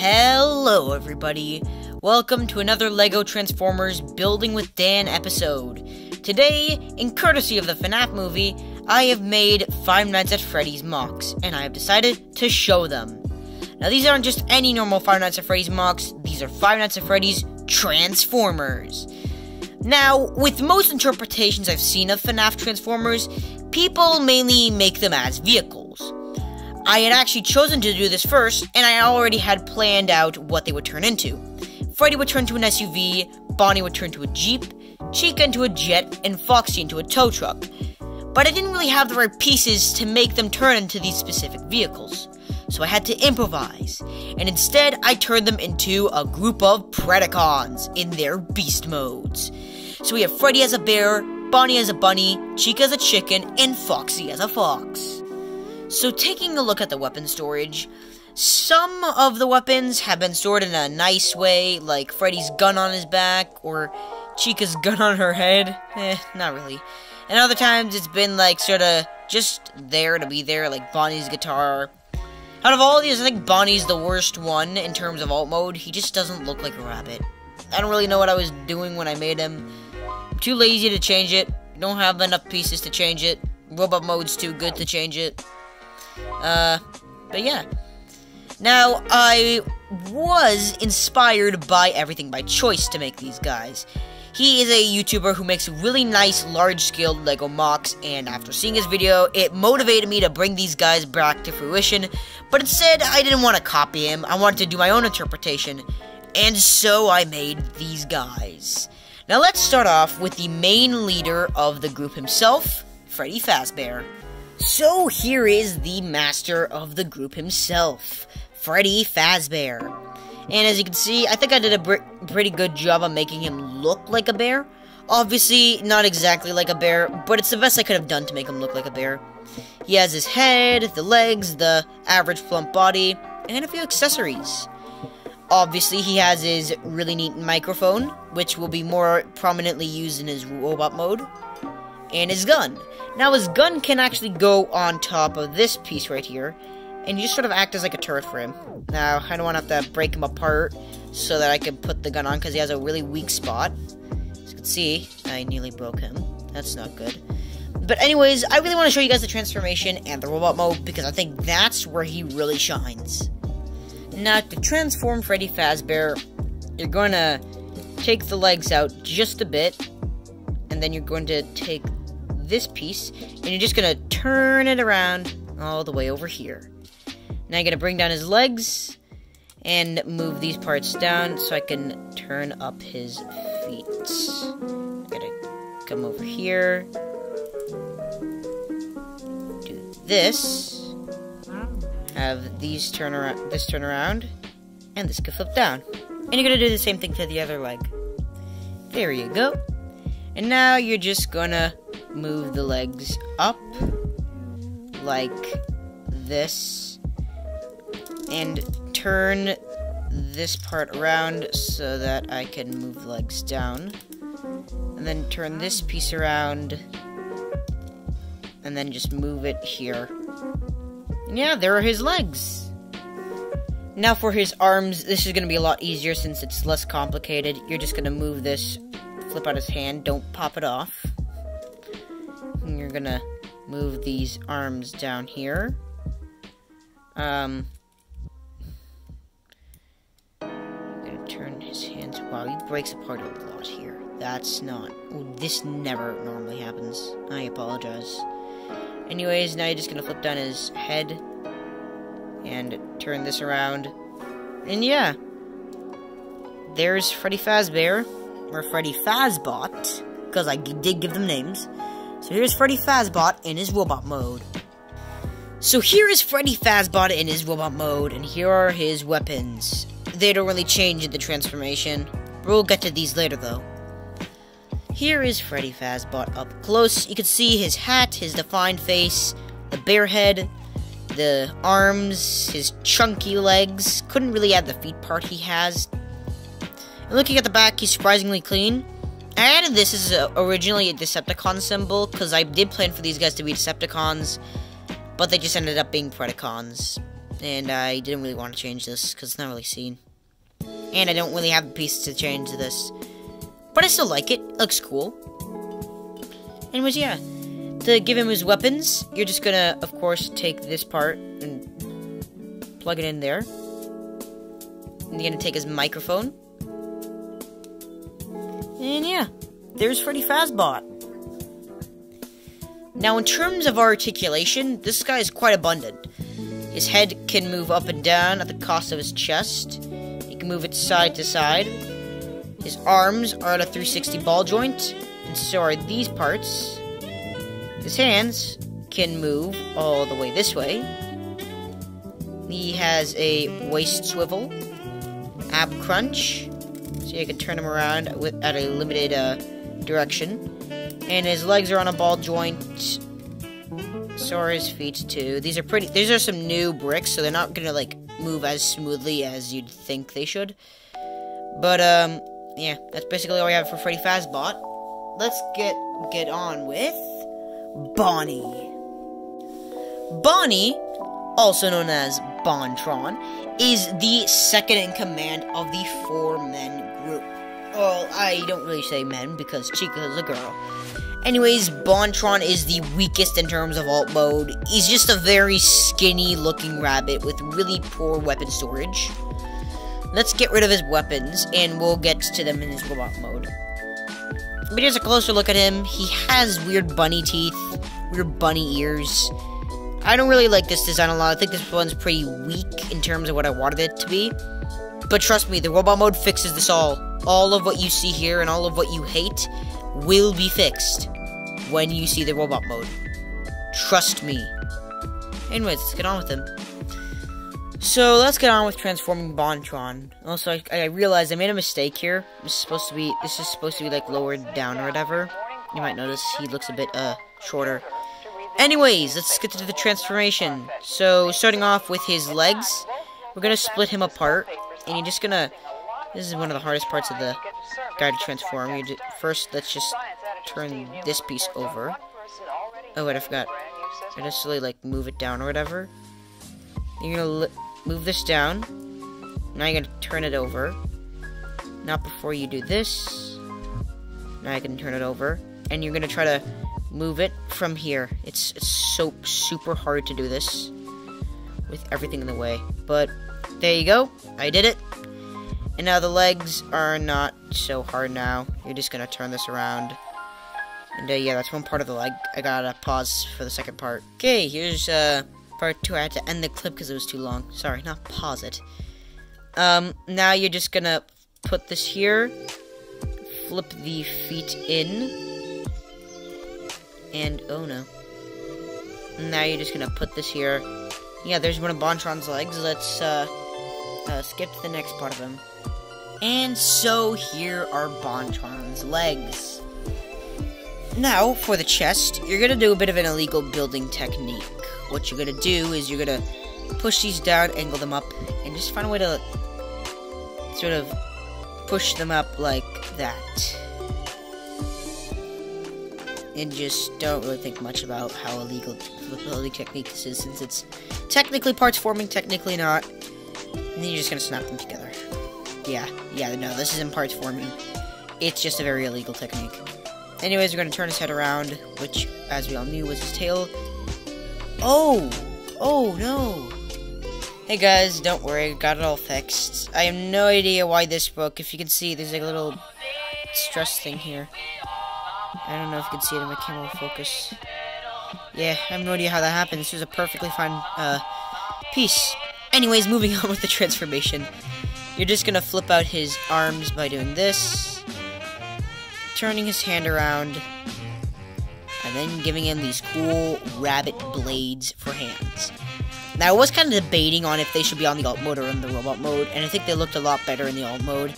Hello everybody, welcome to another LEGO Transformers Building with Dan episode. Today, in courtesy of the FNAF movie, I have made Five Nights at Freddy's mocs, and I have decided to show them. Now these aren't just any normal Five Nights at Freddy's mocs, these are Five Nights at Freddy's Transformers. Now, with most interpretations I've seen of FNAF Transformers, people mainly make them as vehicles. I had actually chosen to do this first, and I already had planned out what they would turn into. Freddy would turn to an SUV, Bonnie would turn to a Jeep, Chica into a jet, and Foxy into a tow truck. But I didn't really have the right pieces to make them turn into these specific vehicles. So I had to improvise, and instead I turned them into a group of Predacons in their beast modes. So we have Freddy as a bear, Bonnie as a bunny, Chica as a chicken, and Foxy as a fox. So taking a look at the weapon storage, some of the weapons have been stored in a nice way, like Freddy's gun on his back, or Chica's gun on her head. Not really. And other times it's been like sorta just there to be there, like Bonnie's guitar. Out of all of these, I think Bonnie's the worst one in terms of alt mode. He just doesn't look like a rabbit. I don't really know what I was doing when I made him. I'm too lazy to change it. Don't have enough pieces to change it. Robot mode's too good to change it. But yeah. Now, I was inspired by Everything by Choice to make these guys. He is a YouTuber who makes really nice, large-scale LEGO mocs, and after seeing his video, it motivated me to bring these guys back to fruition, but instead, I didn't want to copy him, I wanted to do my own interpretation, and so I made these guys. Now let's start off with the main leader of the group himself, Freddy Fazbear. So here is the master of the group himself, Freddy Fazbear. And as you can see, I think I did a pretty good job of making him look like a bear. Obviously, not exactly like a bear, but it's the best I could have done to make him look like a bear. He has his head, the legs, the average plump body, and a few accessories. Obviously, he has his really neat microphone, which will be more prominently used in his robot mode, and his gun. Now, his gun can actually go on top of this piece right here, and you just sort of act as like a turret for him. Now, I don't want to have to break him apart so that I can put the gun on, because he has a really weak spot. As you can see, I nearly broke him. That's not good. But anyways, I really want to show you guys the transformation and the robot mode, because I think that's where he really shines. Now, to transform Freddy Fazbear, you're going to take the legs out just a bit, and then you're going to take this piece, and you're just going to turn it around all the way over here. Now you're going to bring down his legs, and move these parts down so I can turn up his feet. I'm going to come over here, do this, have these turn around, and this can flip down. And you're going to do the same thing to the other leg. There you go. And now you're just going to move the legs up, like this, and turn this part around so that I can move the legs down, and then turn this piece around, and then just move it here. And yeah, there are his legs. Now for his arms, this is going to be a lot easier since it's less complicated. You're just going to move this, flip out his hand, don't pop it off. And you're gonna move these arms down here. I'm gonna turn his hands. Wow, he breaks apart a lot here. That's not. Ooh, this never normally happens. I apologize. Anyways, now you're just gonna flip down his head and turn this around. And yeah, there's Freddy Fazbear, or Freddy Fazbot, because I did give them names. So here's Freddy Fazbot in his robot mode. So here is Freddy Fazbot in his robot mode, and here are his weapons. They don't really change in the transformation. We'll get to these later though. Here is Freddy Fazbot up close. You can see his hat, his defined face, the bear head, the arms, his chunky legs. Couldn't really add the feet part he has. And looking at the back, he's surprisingly clean. I added this as originally a Decepticon symbol, because I did plan for these guys to be Decepticons, but they just ended up being Predacons. And I didn't really want to change this, because it's not really seen. And I don't really have the pieces to change this. But I still like it. It looks cool. Anyways, yeah. To give him his weapons, you're just gonna, of course, take this part and plug it in there. And you're gonna take his microphone. And yeah, there's Freddy Fazbot. Now, in terms of articulation, this guy is quite abundant. His head can move up and down at the cost of his chest. He can move it side to side. His arms are at a 360 ball joint, and so are these parts. His hands can move all the way this way. He has a waist swivel, ab crunch, so you can turn him around at a limited direction. And his legs are on a ball joint. So are his feet too. These are some new bricks, so they're not gonna like move as smoothly as you'd think they should. But yeah, that's basically all we have for Freddy Fazbot. Let's get on with Bonnie. Bonnie, also known as Bontron, is the second in command of the 4-men group. Well, I don't really say men because Chica is a girl. Anyways, Bontron is the weakest in terms of alt mode. He's just a very skinny looking rabbit with really poor weapon storage. Let's get rid of his weapons and we'll get to them in his robot mode. But here's a closer look at him. He has weird bunny teeth, weird bunny ears. I don't really like this design a lot. I think this one's pretty weak in terms of what I wanted it to be. But trust me, the robot mode fixes this all. All of what you see here and all of what you hate will be fixed when you see the robot mode. Trust me. Anyways, let's get on with him. So, let's get on with transforming Bontron. Also, I realized I made a mistake here. This is supposed to be, like, lowered down or whatever. You might notice he looks a bit, shorter. Anyways, let's get to the transformation. So, starting off with his legs, we're gonna split him apart. And you're just gonna... This is one of the hardest parts of the guide to transform. First, let's just turn this piece over. Oh, wait, I forgot. I just really, like, move it down or whatever. You're gonna move this down. Now you're gonna turn it over. Not before you do this. Now you can turn it over. And you're gonna try to move it from here. It's so super hard to do this with everything in the way. But there you go. I did it. And now the legs are not so hard now. You're just gonna turn this around. And yeah, that's one part of the leg. I gotta pause for the second part. Okay, here's part 2. I had to end the clip because it was too long. Sorry, not pause it. Now you're just gonna put this here. Flip the feet in. And, oh no. Now you're just gonna put this here. Yeah, there's one of Bontron's legs. Let's, skip to the next part of him. And so, here are Bontron's legs. Now, for the chest, you're gonna do a bit of an illegal building technique. What you're gonna do is you're gonna push these down, angle them up, and just find a way to sort of push them up like that. And just don't really think much about how illegal the technique this is, since it's technically parts forming, technically not. And then you're just gonna snap them together. Yeah, no, this isn't parts forming. It's just a very illegal technique. Anyways, we're gonna turn his head around, which, as we all knew, was his tail. Oh no. Hey guys, don't worry, got it all fixed. I have no idea why this broke. If you can see, there's like a little stress thing here. I don't know if you can see it in my camera focus. Yeah, I have no idea how that happened. This was a perfectly fine, piece. Anyways, moving on with the transformation. You're just gonna flip out his arms by doing this. Turning his hand around. And then giving him these cool rabbit blades for hands. Now, I was kind of debating on if they should be on the alt mode or in the robot mode. And I think they looked a lot better in the alt mode.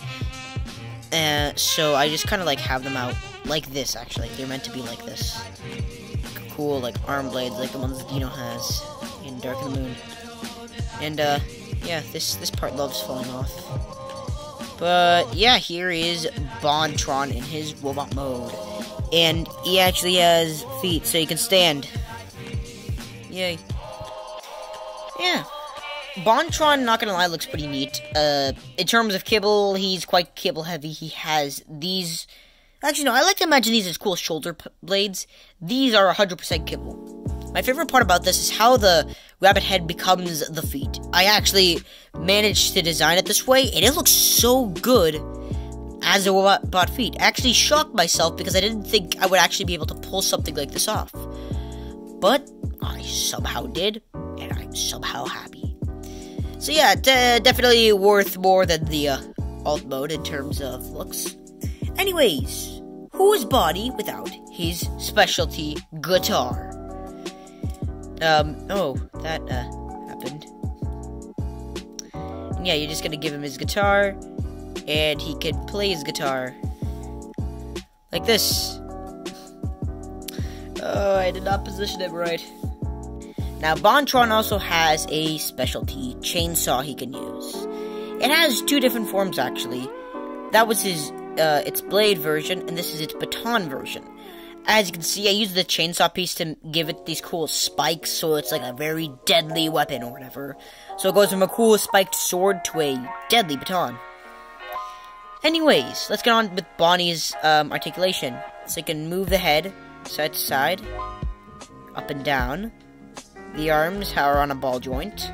So I just kind of like have them out like this, actually. They're meant to be like this. Cool, like arm blades, like the ones that Dino has in Dark of the Moon. And yeah, this part loves falling off. But yeah, here is Bontron in his robot mode. And he actually has feet, so he can stand. Yay. Yeah. Bontron, not gonna lie, looks pretty neat. In terms of kibble, he's quite kibble heavy. He has these... Actually, no, I like to imagine these as cool shoulder blades. These are 100% kibble. My favorite part about this is how the rabbit head becomes the feet. I actually managed to design it this way, and it looks so good as a robot feet. I actually shocked myself because I didn't think I would actually be able to pull something like this off. But I somehow did, and I'm somehow happy. So yeah, definitely worth more than the alt mode in terms of looks. Anyways, who is Bonnie without his specialty guitar? Oh, that, happened. Yeah, you're just gonna give him his guitar, and he can play his guitar. Like this. Oh, I did not position it right. Now, Bontron also has a specialty chainsaw he can use. It has two different forms, actually. That was his, its blade version, and this is its baton version. As you can see, I used the chainsaw piece to give it these cool spikes, so it's like a very deadly weapon or whatever. So it goes from a cool spiked sword to a deadly baton. Anyways, let's get on with Bonnie's articulation. So you can move the head side to side, up and down. The arms are on a ball joint.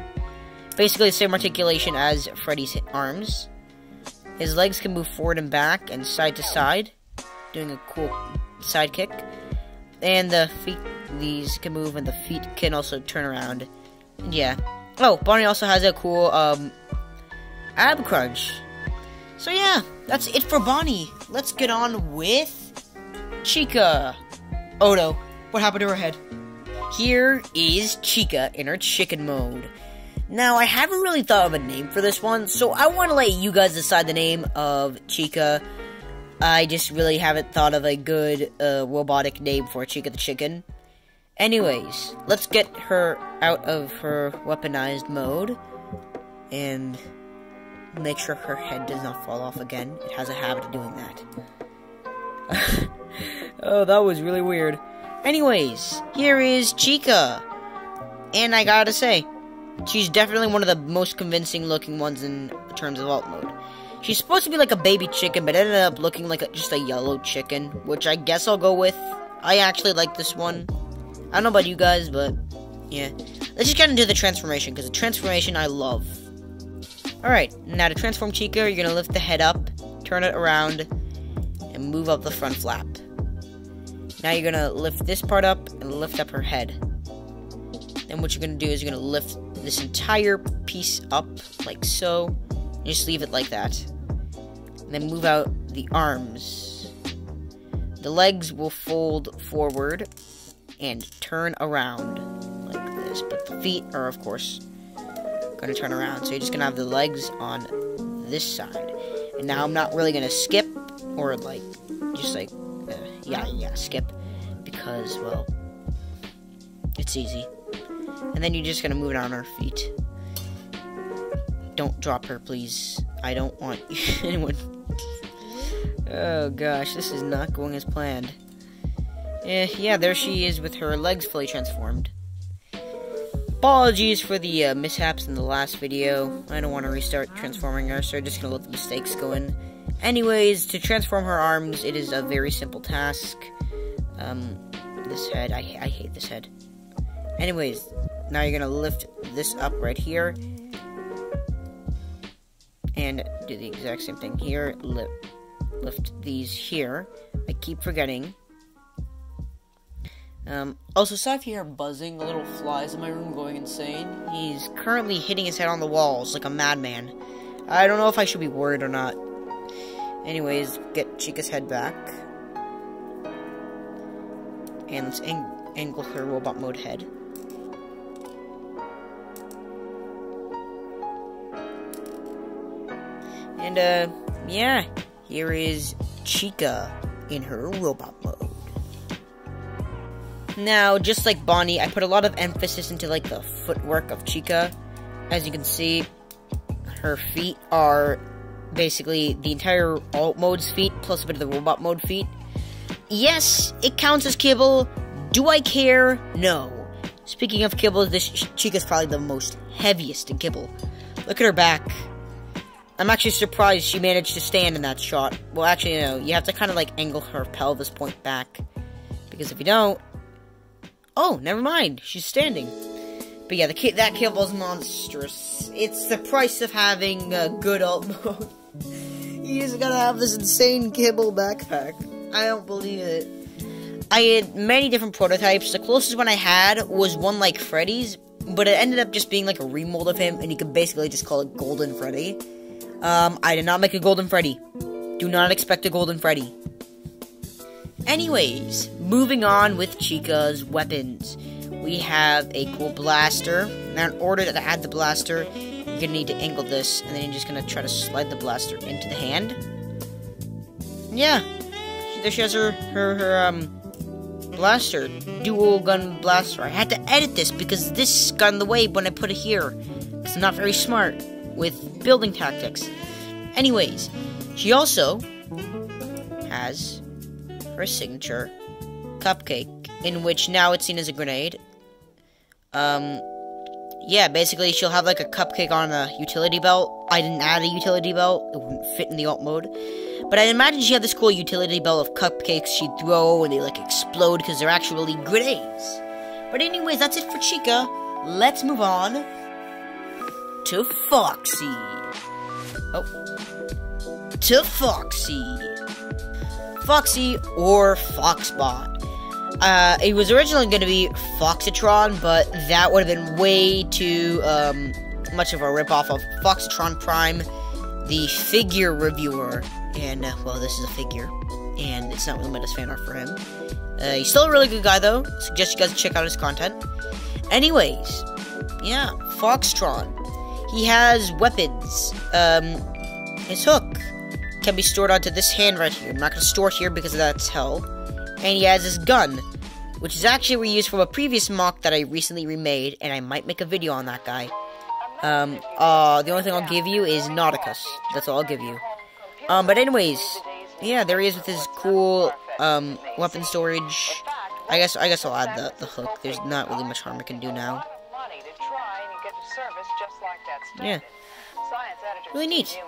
Basically the same articulation as Freddy's arms. His legs can move forward and back and side to side, doing a cool side kick. And the feet, these can move, and the feet can also turn around. And yeah. Oh, Bonnie also has a cool ab crunch. So yeah, that's it for Bonnie. Let's get on with Chica. Oh no, what happened to her head? Here is Chica in her chicken mode. Now, I haven't really thought of a name for this one, so I want to let you guys decide the name of Chica. I just really haven't thought of a good robotic name for Chica the chicken. Anyways, let's get her out of her weaponized mode and make sure her head does not fall off again. It has a habit of doing that. Oh, that was really weird. Anyways, here is Chica. And I gotta say, she's definitely one of the most convincing looking ones in terms of alt mode. She's supposed to be like a baby chicken, but ended up looking like just a yellow chicken, which I guess I'll go with. I actually like this one. I don't know about you guys, but yeah. Let's just get into the transformation, because the transformation I love. Alright, now to transform Chica, you're gonna lift the head up, turn it around, and move up the front flap. Now you're gonna lift this part up and lift up her head. And what you're gonna do is you're gonna lift this entire piece up, like so, and just leave it like that. And then move out the arms. The legs will fold forward and turn around like this, but the feet are, of course, gonna turn around. So you're just gonna have the legs on this side. And now I'm not really gonna skip, or like, just like, skip, because, well, it's easy. And then you're just gonna move it on her feet. Don't drop her, please. I don't want anyone. Oh gosh, this is not going as planned. Yeah, there she is with her legs fully transformed. Apologies for the mishaps in the last video. I don't want to restart transforming her, so I'm just gonna let the mistakes go in. Anyways, to transform her arms, it is a very simple task. This head, I hate this head. Anyways, now you're gonna lift this up right here. And do the exact same thing here. Lift these here. I keep forgetting. Also, sorry if you hear buzzing, the little flies in my room going insane. He's currently hitting his head on the walls like a madman. I don't know if I should be worried or not. Anyways, get Chica's head back. And let's angle her robot mode head. And, yeah, here is Chica in her robot mode. Now, just like Bonnie, I put a lot of emphasis into, like, the footwork of Chica. As you can see, her feet are basically the entire alt mode's feet, plus a bit of the robot mode feet. Yes, it counts as kibble. Do I care? No. Speaking of kibble, this Chica's probably the most heaviest in kibble. Look at her back. I'm actually surprised she managed to stand in that shot. Well, actually, no. You have to kind of, like, angle her pelvis point back. Because if you don't... Oh, never mind. She's standing. But yeah, that kibble is monstrous. It's the price of having a good alt mode. You just gotta have this insane kibble backpack. I don't believe it. I had many different prototypes. The closest one I had was one like Freddy's, but it ended up just being like a remold of him, and you could basically just call it Golden Freddy. I did not make a Golden Freddy. Do not expect a Golden Freddy. Anyways, moving on with Chica's weapons. We have a cool blaster. Now, in order to add the blaster, you're gonna need to angle this, and then you're just gonna try to slide the blaster into the hand. Yeah, there she has her blaster, dual gun blaster. I had to edit this because this got in the way when I put it here. It's not very smart with building tactics. Anyways, she also has her signature cupcake, in which now it's seen as a grenade. Yeah, basically she'll have like a cupcake on a utility belt. I didn't add a utility belt, it wouldn't fit in the alt mode. But I imagine she had this cool utility belt of cupcakes she'd throw and they like explode because they're actually grenades. But anyways, that's it for Chica. Let's move on to Foxy. To Foxy. Foxy or Foxbot. It was originally going to be Foxitron, but that would have been way too much of a ripoff of Foxitron Prime, the figure reviewer. And, well, this is a figure, and it's not really my best fan art for him. He's still a really good guy, though. Suggest you guys check out his content. Anyways, yeah, Foxtron. He has weapons. His hook can be stored onto this hand right here. I'm not going to store it here because that's hell. And he has his gun, which is actually reused from a previous mock that I recently remade, and I might make a video on that guy. The only thing I'll give you is Nauticus. That's all I'll give you. But anyways, yeah, there he is with his cool, weapon storage. I guess I'll add the hook. There's not really much harm I can do now. Yeah. Really neat.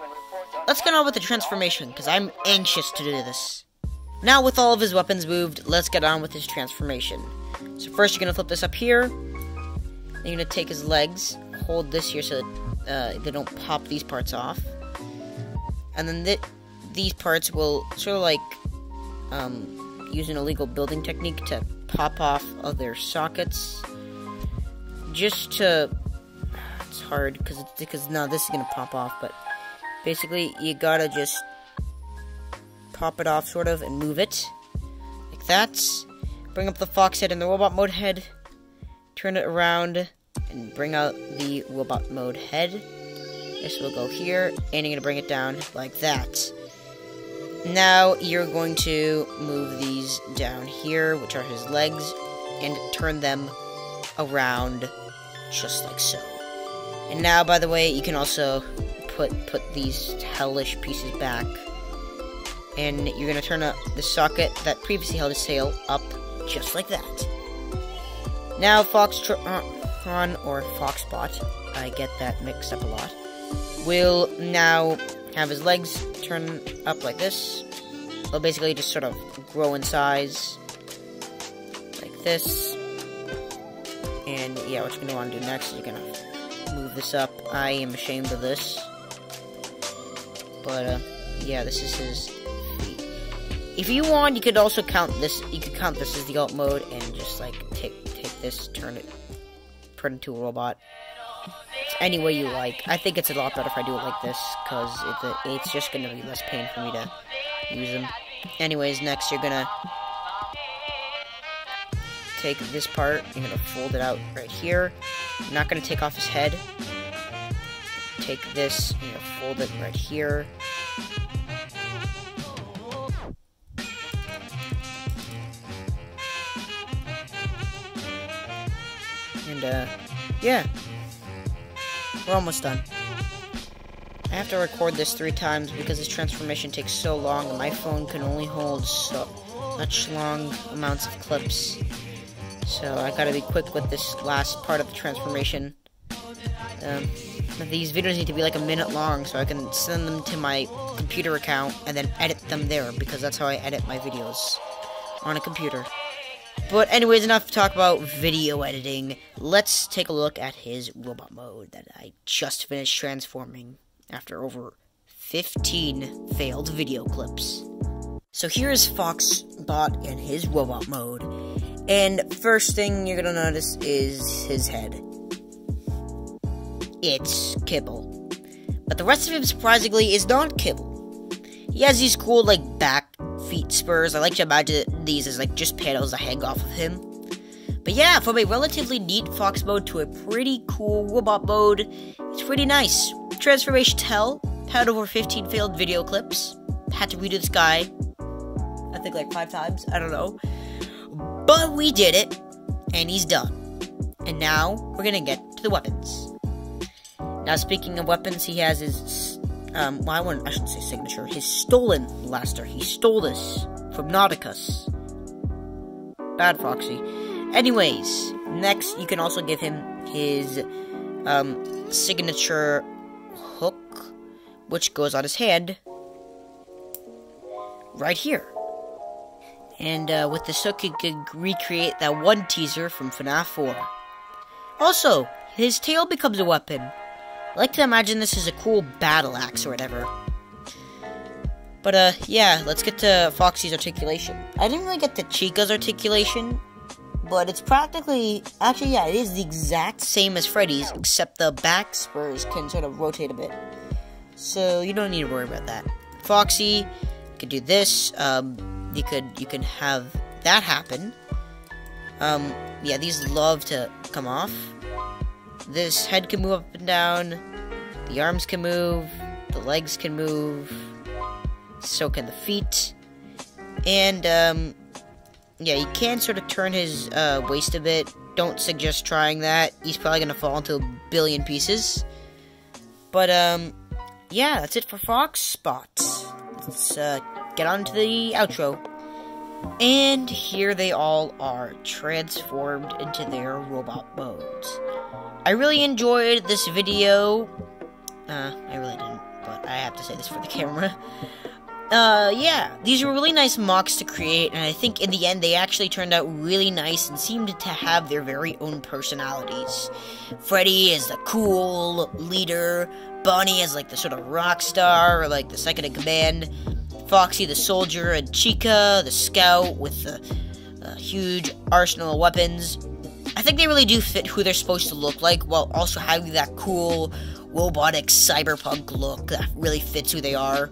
Let's get on with the transformation, because I'm anxious to do this. Now, with all of his weapons moved, let's get on with his transformation. So first, you're going to flip this up here. Then you're going to take his legs, hold this here so that they don't pop these parts off. And then these parts will sort of like use an illegal building technique to pop off of their sockets. Just to... It's hard, because now this is going to pop off, but basically, you gotta just pop it off, sort of, and move it. Like that. Bring up the fox head and the robot mode head. Turn it around, and bring out the robot mode head. This will go here, and you're gonna bring it down like that. Now, you're going to move these down here, which are his legs, and turn them around just like so. And now, by the way, you can also put these hellish pieces back. And you're going to turn the socket that previously held his tail up just like that. Now, Foxtron, or Foxbot, I get that mixed up a lot, will now have his legs turn up like this. They'll basically just sort of grow in size like this. And yeah, what you're going to want to do next is you're going to move this up. I am ashamed of this. But, yeah, this is his feet. If you want, you could also count this. You could count this as the alt mode and just, like, take this, turn it into a robot. It's any way you like. I think it's a lot better if I do it like this, because it's just going to be less pain for me to use them. Anyways, next you're going to take this part, you're going to fold it out right here. I'm not going to take off his head. Take this, you're going to fold it right here. And, yeah. We're almost done. I have to record this 3 times because this transformation takes so long and my phone can only hold so much long amounts of clips. So I gotta be quick with this last part of the transformation. These videos need to be like a minute long so I can send them to my computer account and then edit them there, because that's how I edit my videos, on a computer. But anyways, enough to talk about video editing. Let's take a look at his robot mode that I just finished transforming after over 15 failed video clips. So here is Foxbot in his robot mode, and first thing you're gonna notice is his head. It's kibble. But the rest of him, surprisingly, is not kibble. He has these cool, like, back feet spurs. I like to imagine these as, like, just panels that hang off of him. But yeah, from a relatively neat Fox mode to a pretty cool robot mode, it's pretty nice. Transformation hell. Had over 15 failed video clips. Had to redo this guy, I think, like 5 times. I don't know. But we did it, and he's done. And now, we're gonna get to the weapons. Now, speaking of weapons, he has his, I shouldn't say signature, his stolen blaster. He stole this from Nauticus. Bad Foxy. Anyways, next, you can also give him his, signature hook, which goes on his hand, right here. And, with this hook, you can recreate that one teaser from FNAF 4. Also, his tail becomes a weapon. I like to imagine this is a cool battle axe or whatever. But, yeah, let's get to Foxy's articulation. I didn't really get to Chica's articulation, but it's practically... Actually, yeah, it is the exact same as Freddy's, except the back spurs can sort of rotate a bit. So, you don't need to worry about that. Foxy, you can do this. You can have that happen. Yeah, these love to come off. This head can move up and down, the arms can move, the legs can move, so can the feet, and, yeah, you can sort of turn his, waist a bit. Don't suggest trying that. He's probably gonna fall into a billion pieces. But, yeah, that's it for Foxbot. Let's, get on to the outro. And here they all are, transformed into their robot modes. I really enjoyed this video. I really didn't, but I have to say this for the camera. Yeah, these were really nice mocks to create, and I think in the end they actually turned out really nice and seemed to have their very own personalities. Freddy is the cool leader, Bonnie is like the sort of rock star, or like the second in command, Foxy the soldier, and Chica the scout with the huge arsenal of weapons. I think they really do fit who they're supposed to look like, while also having that cool, robotic, cyberpunk look that really fits who they are.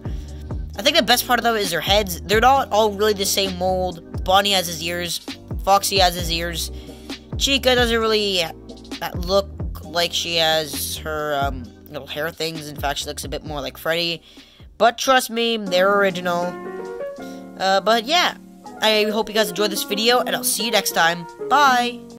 I think the best part of them is their heads. They're not all really the same mold. Bonnie has his ears. Foxy has his ears. Chica doesn't really look like she has her little hair things. In fact, she looks a bit more like Freddy. But trust me, they're original. But yeah, I hope you guys enjoyed this video, and I'll see you next time. Bye!